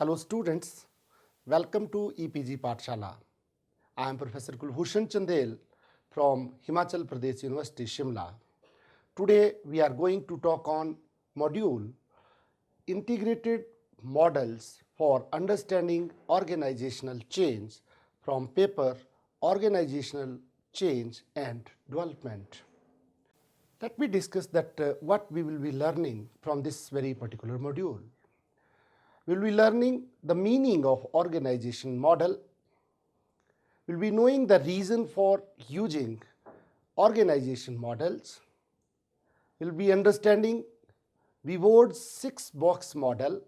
Hello students, welcome to EPG Pathshala. I am Professor Kulbhushan Chandel from Himachal Pradesh University, Shimla. Today we are going to talk on module Integrated Models for Understanding Organizational Change from paper Organizational Change and Development. Let me discuss what we will be learning from this very particular module. We will be learning the meaning of organization model. We will be knowing the reason for using organization models. We will be understanding Vivo's 6-box model,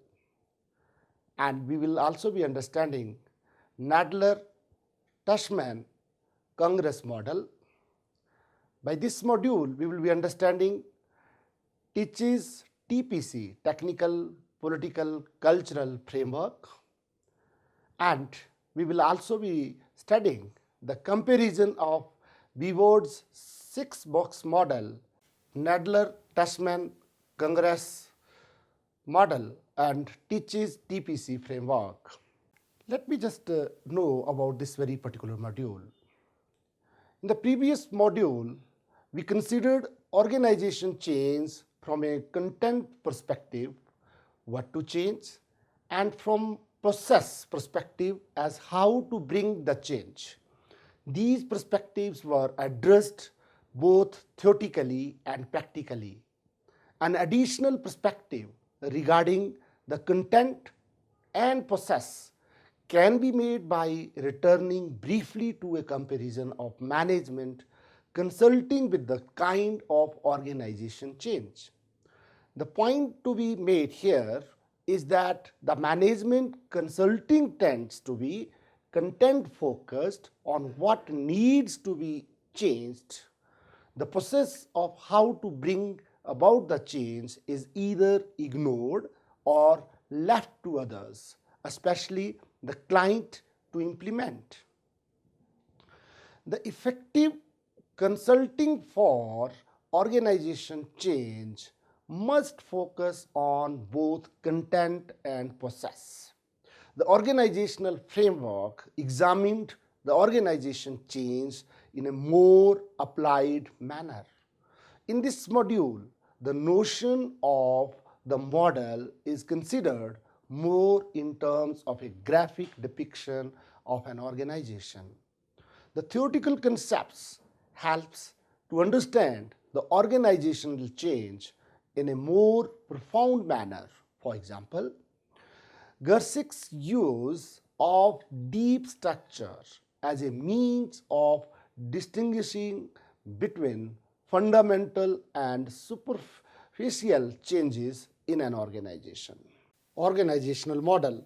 and we will also be understanding Nadler-Tushman-Congress model. By this module, we will be understanding Teach's TPC, Technical, Political, Cultural Framework, and we will also be studying the comparison of Vivo's 6-box model, Nadler-Tushman-Congress model, and Teach's TPC framework. Let me just know about this very particular module. In the previous module, we considered organization change from a content perspective, what to change, and from process perspective as how to bring the change. These perspectives were addressed both theoretically and practically. An additional perspective regarding the content and process can be made by returning briefly to a comparison of management consulting with the kind of organization change. The point to be made here is that the management consulting tends to be content focused on what needs to be changed. The process of how to bring about the change is either ignored or left to others, especially the client, to implement. The effective consulting for organization change must focus on both content and process. The organizational framework examined the organization change in a more applied manner. In this module, the notion of the model is considered more in terms of a graphic depiction of an organization. The theoretical concepts helps to understand the organizational change in a more profound manner. For example, Gersich's use of deep structure as a means of distinguishing between fundamental and superficial changes in an organization. Organizational model.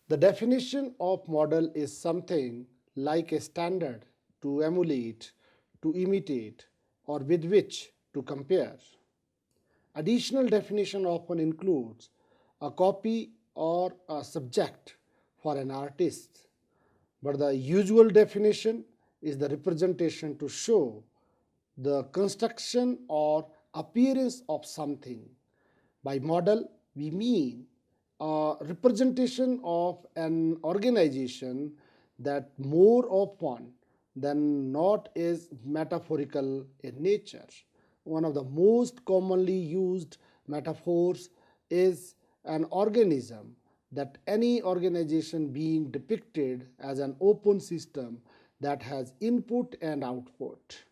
The definition of model is something like a standard to emulate, to imitate, or with which to compare. Additional definition often includes a copy or a subject for an artist, but the usual definition is the representation to show the construction or appearance of something. By model, we mean a representation of an organization that more often than not is metaphorical in nature. One of the most commonly used metaphors is an organism, that any organization being depicted as an open system that has input and output.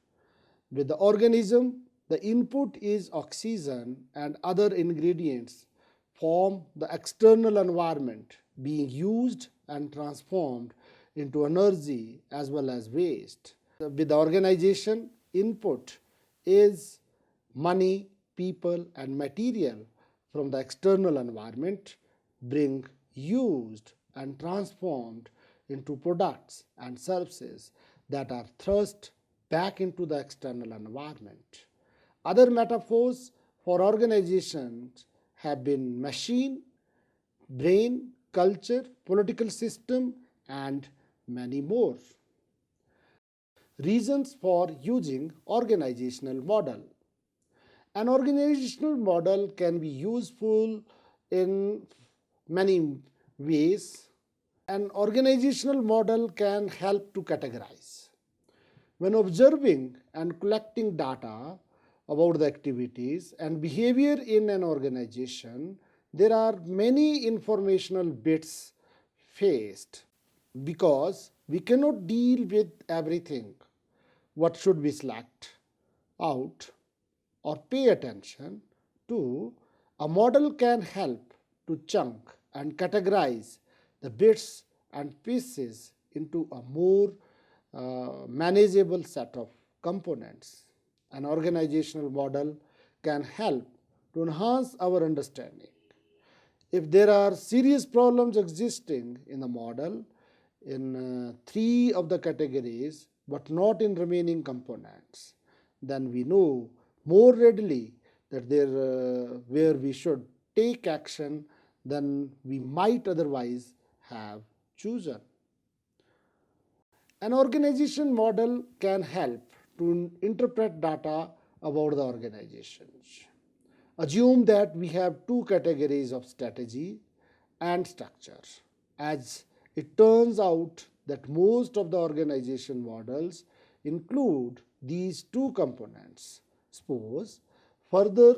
With the organism, the input is oxygen and other ingredients form the external environment being used and transformed into energy as well as waste. With the organization, input is money, people, and material from the external environment being used and transformed into products and services that are thrust back into the external environment. Other metaphors for organizations have been machine, brain, culture, political system, and many more. Reasons for using organizational model. An organizational model can be useful in many ways. An organizational model can help to categorize. When observing and collecting data about the activities and behavior in an organization, there are many informational bits faced because we cannot deal with everything. What should we select out or pay attention to? A model can help to chunk and categorize the bits and pieces into a more manageable set of components. An organizational model can help to enhance our understanding. If there are serious problems existing in the model in three of the categories but not in remaining components, then we know more readily that where we should take action than we might otherwise have chosen. An organization model can help to interpret data about the organizations. Assume that we have two categories of strategy and structure. As it turns out that most of the organization models include these two components. Suppose further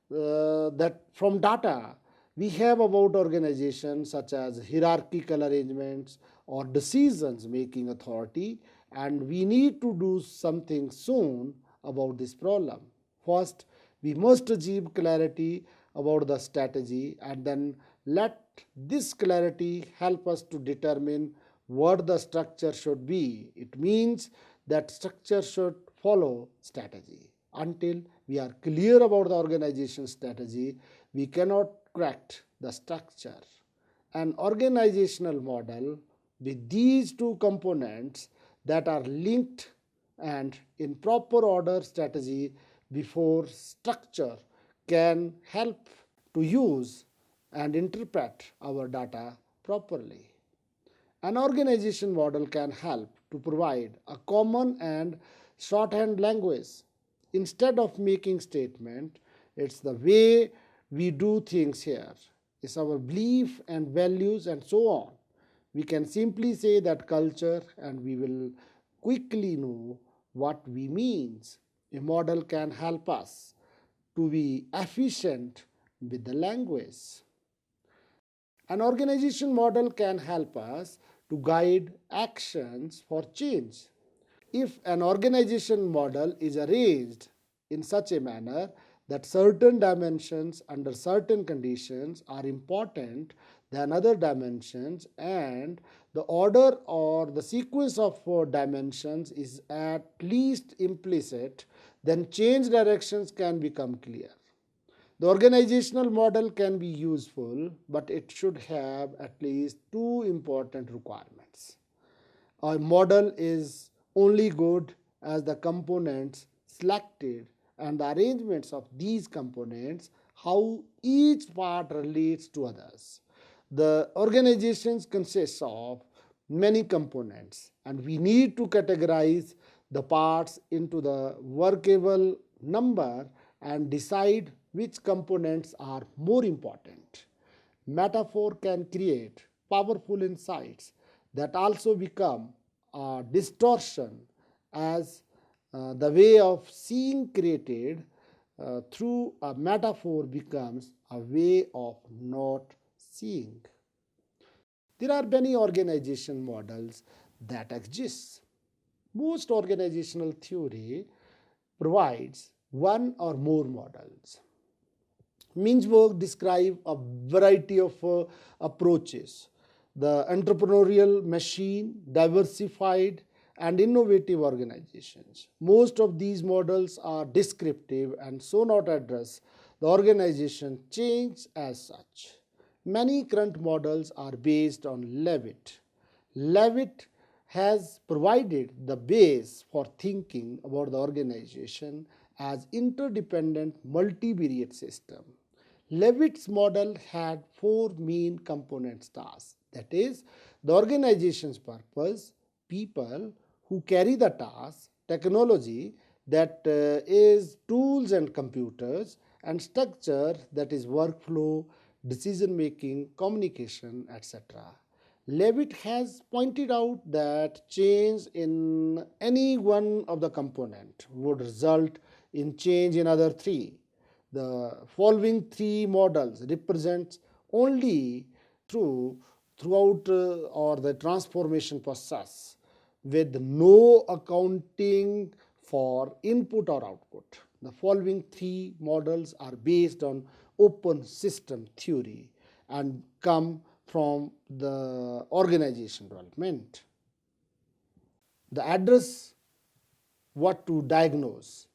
that from data we have about organizations such as hierarchical arrangements or decisions making authority, and we need to do something soon about this problem. First, we must achieve clarity about the strategy, and then let this clarity help us to determine what the structure should be. It means that structure should follow strategy. Until we are clear about the organization strategy, we cannot correct the structure. An organizational model with these two components that are linked and in proper order strategy before structure can help to use and interpret our data properly. An organization model can help to provide a common and shorthand language. Instead of making statement, it's the way we do things here. It's our belief and values and so on. We can simply say that culture and we will quickly know what we means. A model can help us to be efficient with the language. An organization model can help us to guide actions for change. If an organization model is arranged in such a manner that certain dimensions under certain conditions are important than other dimensions, and the order or the sequence of dimensions is at least implicit, then change directions can become clear. The organizational model can be useful, but it should have at least two important requirements. A model is only good as the components selected and the arrangements of these components, how each part relates to others. The organizations consist of many components, and we need to categorize the parts into the workable number and decide which components are more important. Metaphor can create powerful insights that also become a distortion as the way of seeing created through a metaphor becomes a way of not seeing. There are many organization models that exist. Most organizational theory provides one or more models. Mintzberg describes a variety of approaches: the entrepreneurial machine, diversified, and innovative organizations. Most of these models are descriptive and so not address the organization change as such. Many current models are based on Levitt. Levitt has provided the base for thinking about the organization as interdependent multivariate system. Levitt's model had four main component tasks, that is, the organization's purpose, people who carry the task, technology that is tools and computers, and structure that is workflow, decision making, communication, etc. Levitt has pointed out that change in any one of the component would result in change in other three. The following three models represent only throughout or the transformation process with no accounting for input or output. The following three models are based on open system theory and come from the organization development. The address what to diagnose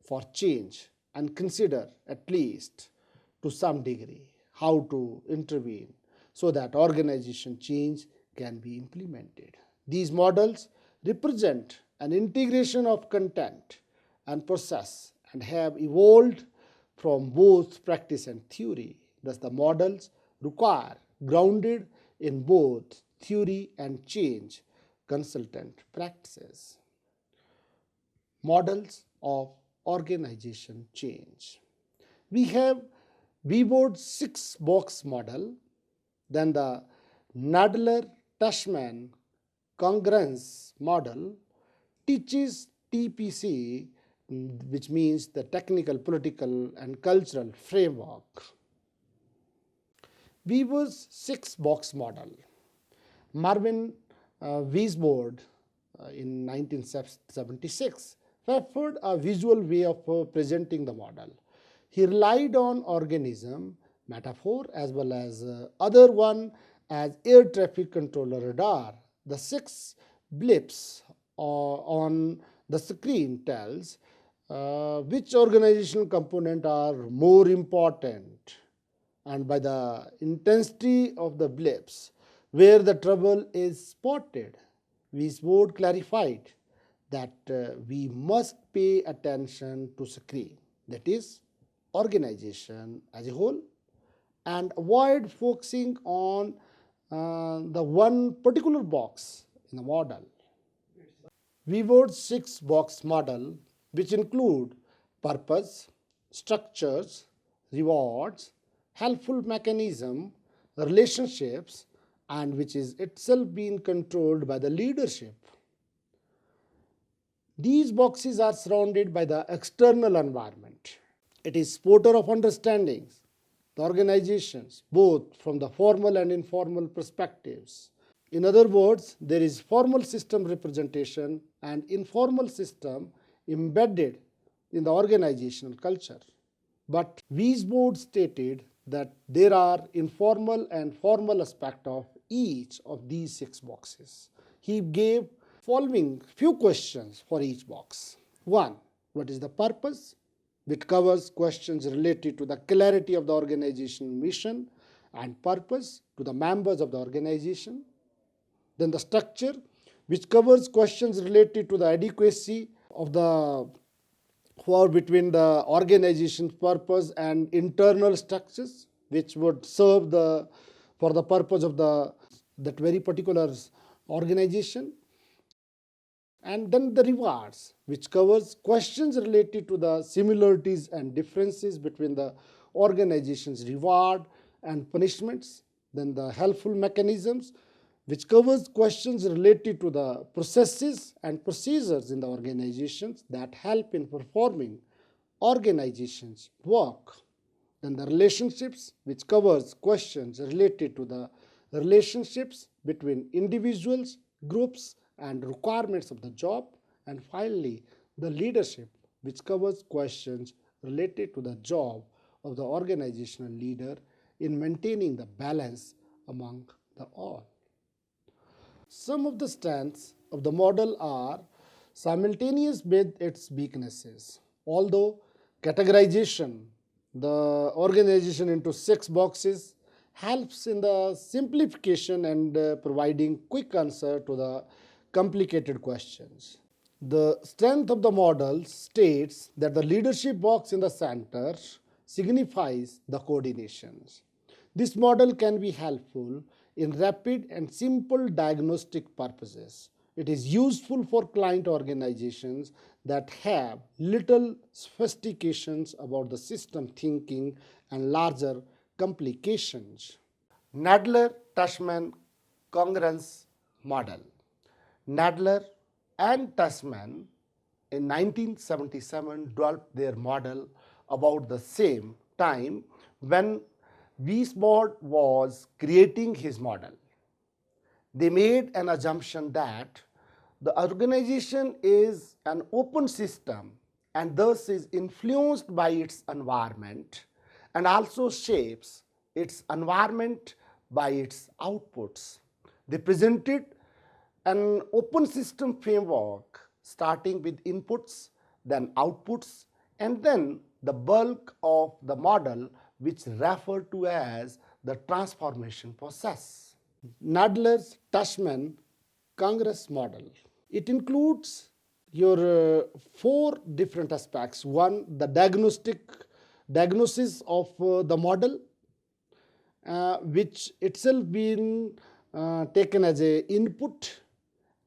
for change and consider at least to some degree how to intervene so that organization change can be implemented. These models represent an integration of content and process and have evolved from both practice and theory. Thus, the models require grounded in both theory and change consultant practices. Models of organization change. We have Weaver's 6-box model, then the Nadler-Tushman congruence model teaches TPC, which means the technical, political, and cultural framework. Weaver's 6-box model. Marvin Weisbord in 1976 preferred a visual way of presenting the model. He relied on organism metaphor as well as other one as air traffic controller radar. The 6 blips on the screen tells which organizational component are more important, and by the intensity of the blips where the trouble is spotted. Weisbord clarified that we must pay attention to screen, that is organization as a whole, and avoid focusing on the one particular box in the model. Weaver's 6-box model, which include purpose, structures, rewards, helpful mechanism, relationships, and which is itself being controlled by the leadership. These boxes are surrounded by the external environment. It is supporter of understandings, the organizations, both from the formal and informal perspectives. In other words, there is formal system representation and informal system embedded in the organizational culture. But Weisbord stated that there are informal and formal aspects of each of these 6 boxes. He gave following few questions for each box. 1. What is the purpose? Which covers questions related to the clarity of the organization mission and purpose to the members of the organization. Then the structure, which covers questions related to the adequacy of the between the organization's purpose and internal structures, which would serve for the purpose of that very particular organization. And then the rewards, which covers questions related to the similarities and differences between the organization's reward and punishments. Then the helpful mechanisms, which covers questions related to the processes and procedures in the organizations that help in performing organizations' work. Then the relationships, which covers questions related to the relationships between individuals, groups, and requirements of the job. And finally, the leadership, which covers questions related to the job of the organizational leader in maintaining the balance among the all. Some of the strengths of the model are simultaneous with its weaknesses. Although categorization, the organization into 6 boxes, helps in the simplification and providing quick answer to the complicated questions. The strength of the model states that the leadership box in the center signifies the coordinations. This model can be helpful in rapid and simple diagnostic purposes. It is useful for client organizations that have little sophistications about the system thinking and larger complications. Nadler-Tushman congruence model. Nadler and Tushman in 1977 developed their model about the same time when Weisbord was creating his model. They made an assumption that the organization is an open system and thus is influenced by its environment and also shapes its environment by its outputs. They presented an open system framework starting with inputs, then outputs, and then the bulk of the model which referred to as the transformation process. Nadler's Tushman congruence model. It includes your four different aspects. One, the diagnosis of the model, which itself been taken as a input,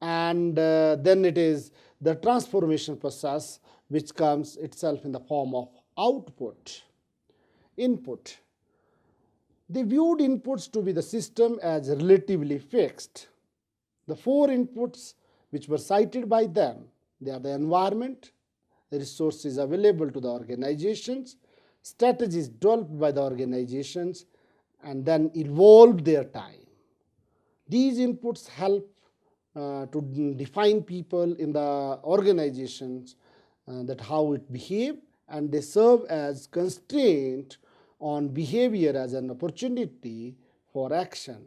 and then it is the transformation process, which comes itself in the form of output. Input. They viewed inputs to be the system as relatively fixed. The four inputs which were cited by them, they are the environment, the resources available to the organizations, strategies developed by the organizations, and then evolved their time. These inputs help to define people in the organizations that how it behave, and they serve as constraint on behavior as an opportunity for action.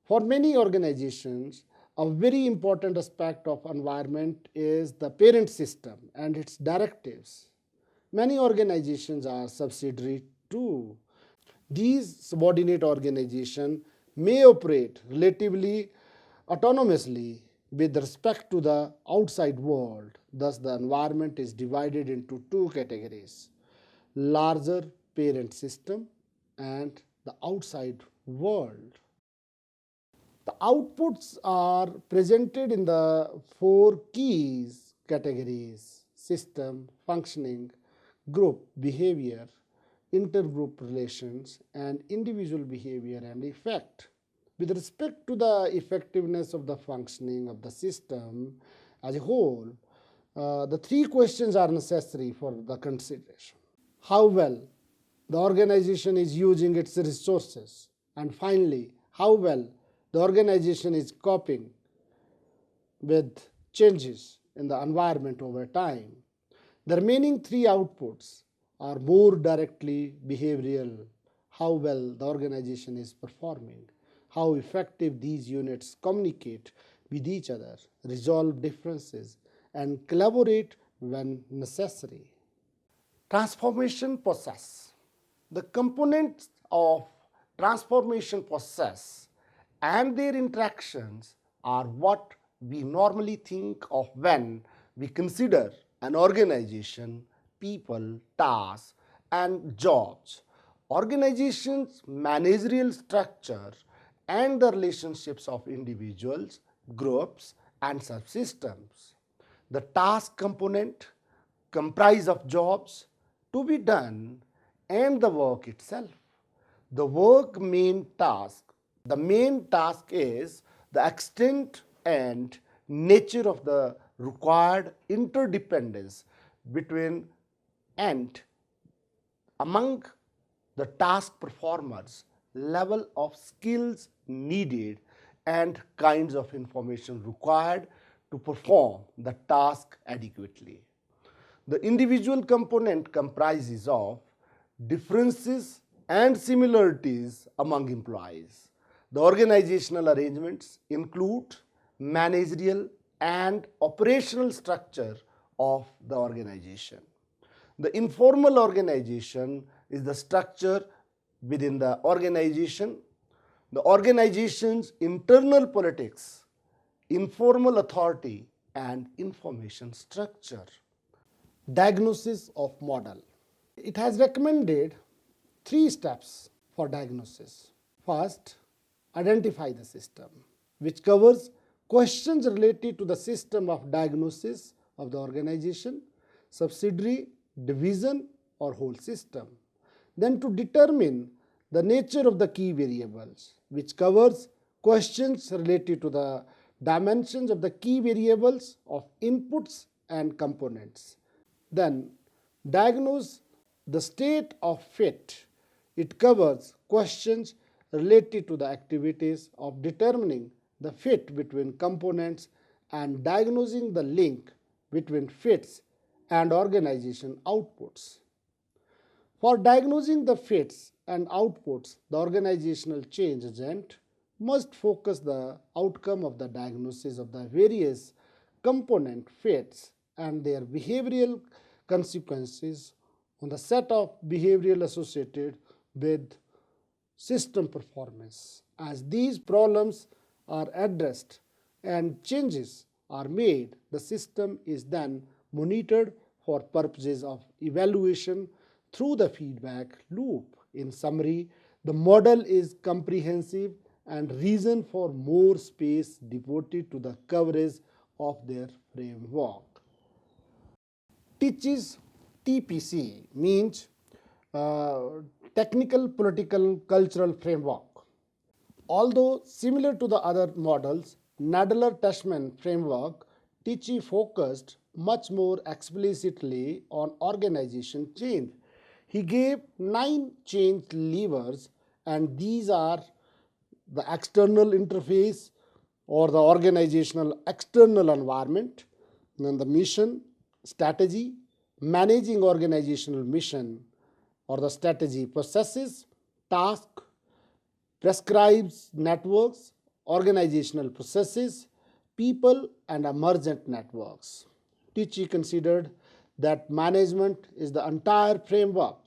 For many organizations, a very important aspect of environment is the parent system and its directives. Many organizations are subsidiary too. These subordinate organizations may operate relatively autonomously with respect to the outside world. Thus, the environment is divided into two categories: larger parent system and the outside world. The outputs are presented in the four keys categories: system, functioning, group behavior, intergroup relations, and individual behavior and effect. With respect to the effectiveness of the functioning of the system as a whole, the three questions are necessary for the consideration: how well the organization is using its resources, and finally, how well the organization is coping with changes in the environment over time. The remaining three outputs are more directly behavioral: how well the organization is performing, how effective these units communicate with each other, resolve differences, and collaborate when necessary. Transformation process. The components of transformation process and their interactions are what we normally think of when we consider an organization, people, tasks, and jobs. Organizations' managerial structure and the relationships of individuals, groups, and subsystems. The task component comprise of jobs to be done and the work itself. The work main task. The main task is the extent and nature of the required interdependence between and among the task performers, level of skills needed, and kinds of information required to perform the task adequately. The individual component comprises of differences and similarities among employees. The organizational arrangements include managerial and operational structure of the organization. The informal organization is the structure within the organization, the organization's internal politics, informal authority, and information structure. Diagnosis of model. It has recommended 3 steps for diagnosis. First, identify the system, which covers questions related to the system of diagnosis of the organization, subsidiary, division, or whole system. Then to determine the nature of the key variables, which covers questions related to the dimensions of the key variables of inputs and components. Then, diagnose the state of fit. It covers questions related to the activities of determining the fit between components and diagnosing the link between fits and organization outputs. For diagnosing the fits and outputs, the organizational change agent must focus the outcome of the diagnosis of the various component fits and their behavioral consequences on the set of behavioral associated with system performance. As these problems are addressed and changes are made, the system is then monitored for purposes of evaluation through the feedback loop. In summary, the model is comprehensive and reason for more space devoted to the coverage of their framework. Teaches TPC means technical, political, cultural framework. Although similar to the other models, Nadler-Tashman framework, Tichy focused much more explicitly on organization change. He gave 9 change levers, and these are the external interface or the organizational external environment, then the mission, strategy, managing organizational mission or the strategy processes, task, prescribes networks, organizational processes, people, and emergent networks. Tichy considered that management is the entire framework,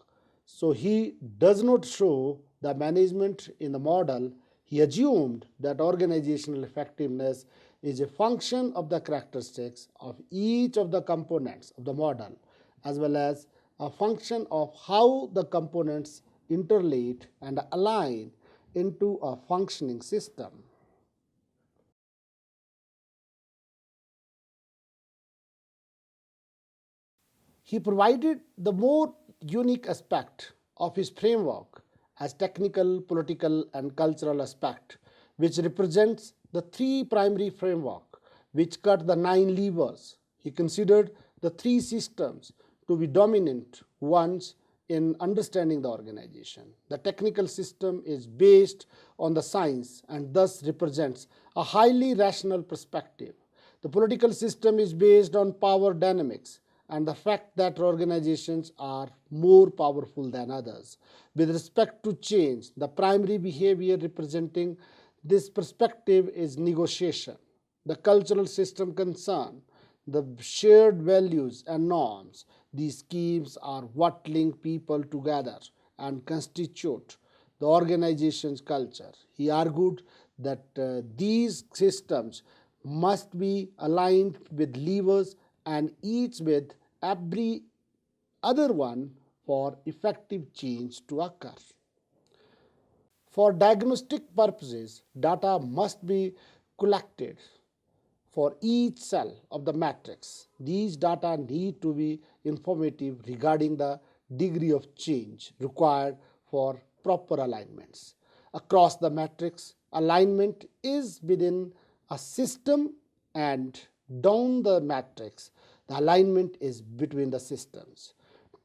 so he does not show the management in the model. He assumed that organizational effectiveness is a function of the characteristics of each of the components of the model, as well as a function of how the components interrelate and align into a functioning system. He provided the more unique aspect of his framework as technical, political, and cultural aspect, which represents the 3 primary framework which cut the 9 levers. He considered the 3 systems to be dominant ones in understanding the organization. The technical system is based on the science and thus represents a highly rational perspective. The political system is based on power dynamics and the fact that organizations are more powerful than others. With respect to change, the primary behavior representing this perspective is negotiation. The cultural system concern the shared values and norms. These schemes are what link people together and constitute the organization's culture. He argued that these systems must be aligned with levers and each with every other one for effective change to occur. For diagnostic purposes, data must be collected for each cell of the matrix. These data need to be informative regarding the degree of change required for proper alignments. Across the matrix, alignment is within a system, and down the matrix, the alignment is between the systems.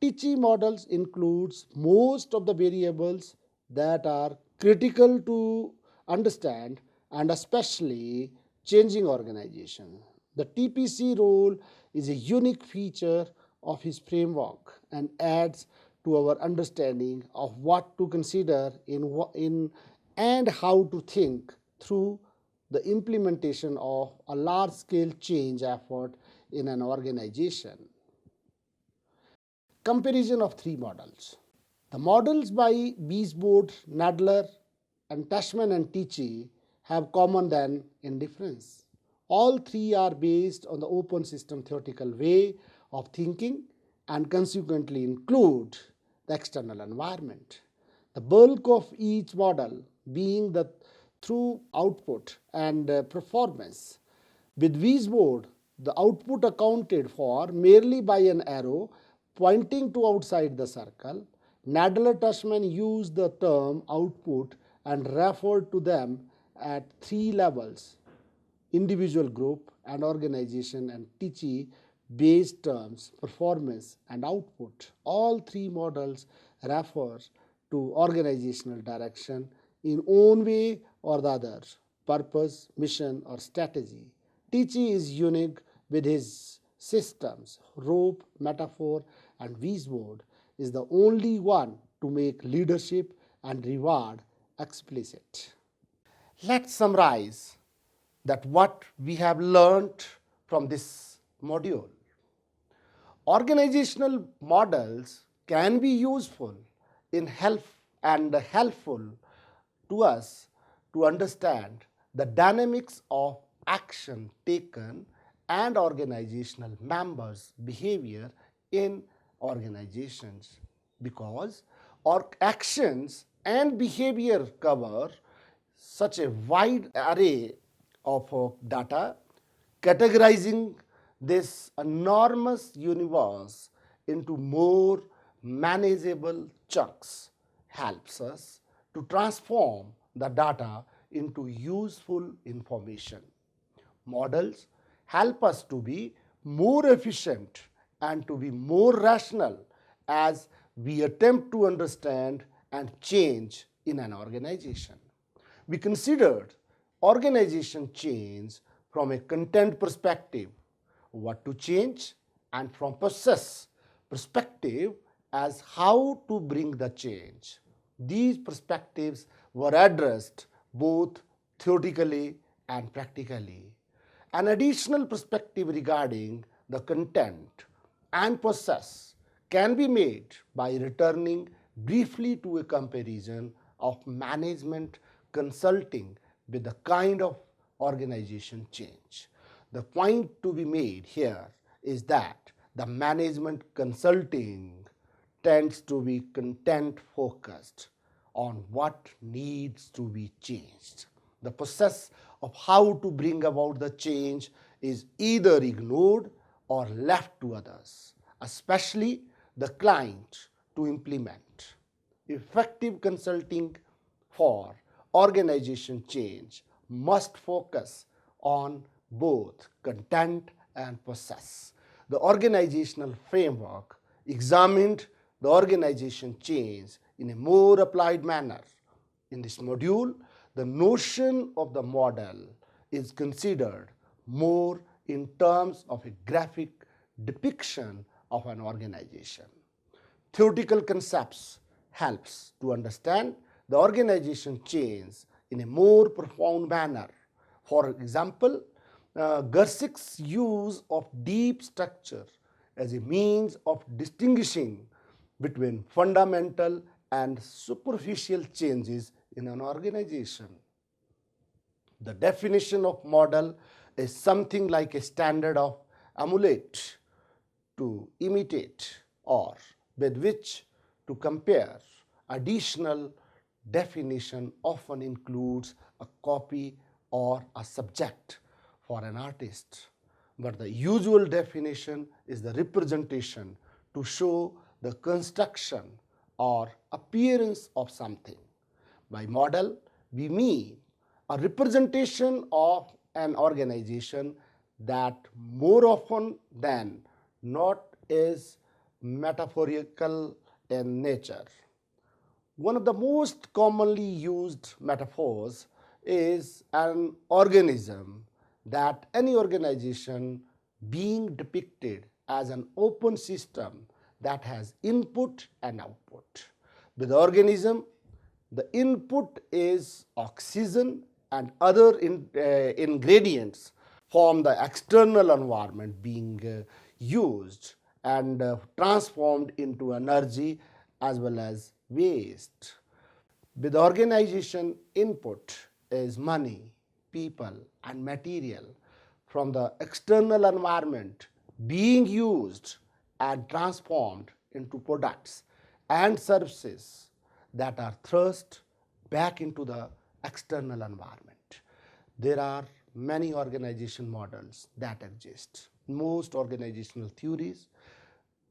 Tichy models includes most of the variables that are critical to understand and especially changing organization. The TPC role is a unique feature of his framework and adds to our understanding of what to consider in and how to think through the implementation of a large-scale change effort in an organization. Comparison of 3 models. The models by Weisbord, Nadler, and Tashman and Tichy have common than indifference. All 3 are based on the open system theoretical way of thinking and consequently include the external environment. The bulk of each model being the through output and performance. With Weisbord, the output accounted for merely by an arrow pointing to outside the circle. Nadler Tushman used the term output and referred to them at three levels: individual, group, and organization, and Tichy based terms performance and output. All three models refer to organizational direction in one way or the other, purpose, mission, or strategy. Tichy is unique with his systems. Rope, metaphor, and Weisword is the only one to make leadership and reward explicit. Let's summarize that what we have learned from this module. Organizational models can be useful in helpful to us to understand the dynamics of action taken and organizational members' behavior in organizations, because our actions and behavior cover such a wide array of data. Categorizing this enormous universe into more manageable chunks helps us to transform the data into useful information. Models help us to be more efficient and to be more rational as we attempt to understand and change in an organization. We considered organization change from a content perspective, what to change, and from process perspective as how to bring the change. These perspectives were addressed both theoretically and practically. An additional perspective regarding the content and process can be made by returning briefly to a comparison of management consulting with the kind of organization change. The point to be made here is that the management consulting tends to be content focused on what needs to be changed. The process of how to bring about the change is either ignored or left to others, especially the client, to implement. Effective consulting for organization change must focus on both content and process. The organizational framework examined the organization change in a more applied manner. In this module, the notion of the model is considered more in terms of a graphic depiction of an organization. Theoretical concepts helps to understand the organization change in a more profound manner. For example, Gersik's use of deep structure as a means of distinguishing between fundamental and superficial changes in an organization. The definition of model is something like a standard of emulate, to imitate, or with which to compare. Additional definition often includes a copy or a subject for an artist, but the usual definition is the representation to show the construction or appearance of something. By model, we mean a representation of an organization that more often than not is metaphorical in nature. One of the most commonly used metaphors is an organism, that any organization being depicted as an open system that has input and output. With the organism, the input is oxygen and other ingredients from the external environment being used and transformed into energy as well as waste. With organization, input is money, people, and material from the external environment being used and transformed into products and services that are thrust back into the external environment. There are many organization models that exist. Most organizational theories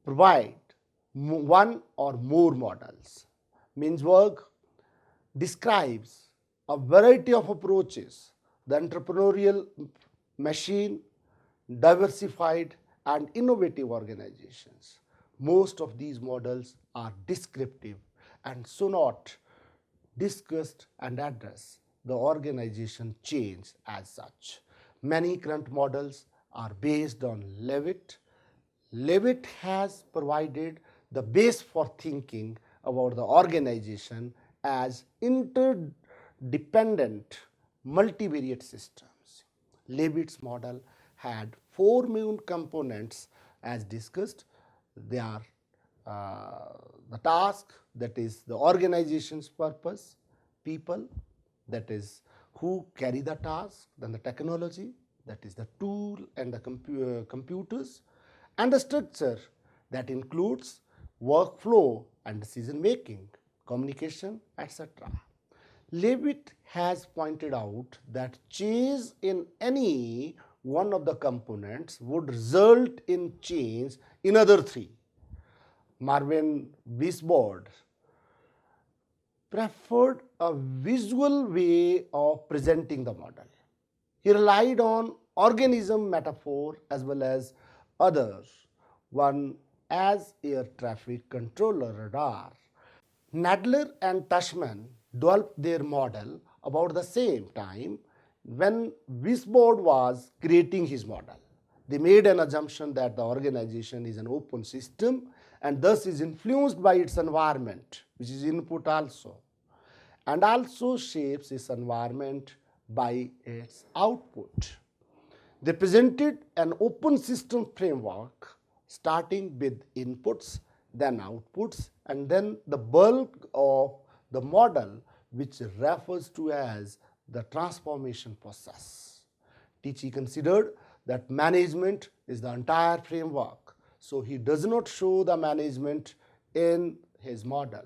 provide one or more models. Mintzberg describes a variety of approaches, the entrepreneurial machine, diversified and innovative organizations. Most of these models are descriptive and so not discussed and address the organization change as such. Many current models are based on Levitt. Levitt has provided the base for thinking about the organization as interdependent multivariate systems. Levitt's model had four main components as discussed. They are the task, that is the organization's purpose, people, that is who carry the task, then the technology, that is the tool and the computers, and the structure that includes workflow and decision making, communication, etc. Levitt has pointed out that change in any one of the components would result in change in other three. Marvin Wisborg preferred a visual way of presenting the model. He relied on organism metaphor as well as others, one as air traffic controller radar. Nadler and Tushman developed their model about the same time when Wisborg was creating his model. They made an assumption that the organization is an open system and thus is influenced by its environment, which is input also, and also shapes its environment by its output. They presented an open system framework starting with inputs, then outputs, and then the bulk of the model, which refers to as the transformation process. Tichy considered that management is the entire framework, so he does not show the management in his model.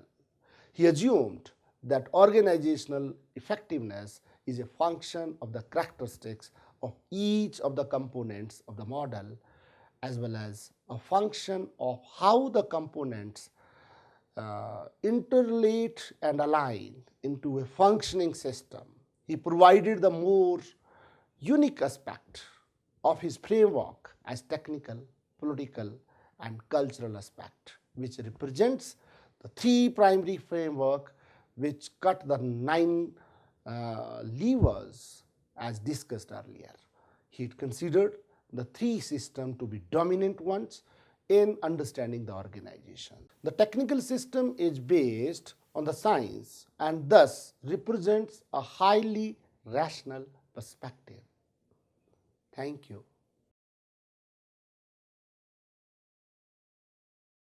He assumed that organizational effectiveness is a function of the characteristics of each of the components of the model, as well as a function of how the components interrelate and align into a functioning system. He provided the more unique aspect of his framework as technical, political, and cultural aspect, which represents the three primary framework which cut the nine levers as discussed earlier. He considered the three systems to be dominant ones in understanding the organization. The technical system is based on the science and thus represents a highly rational perspective. Thank you.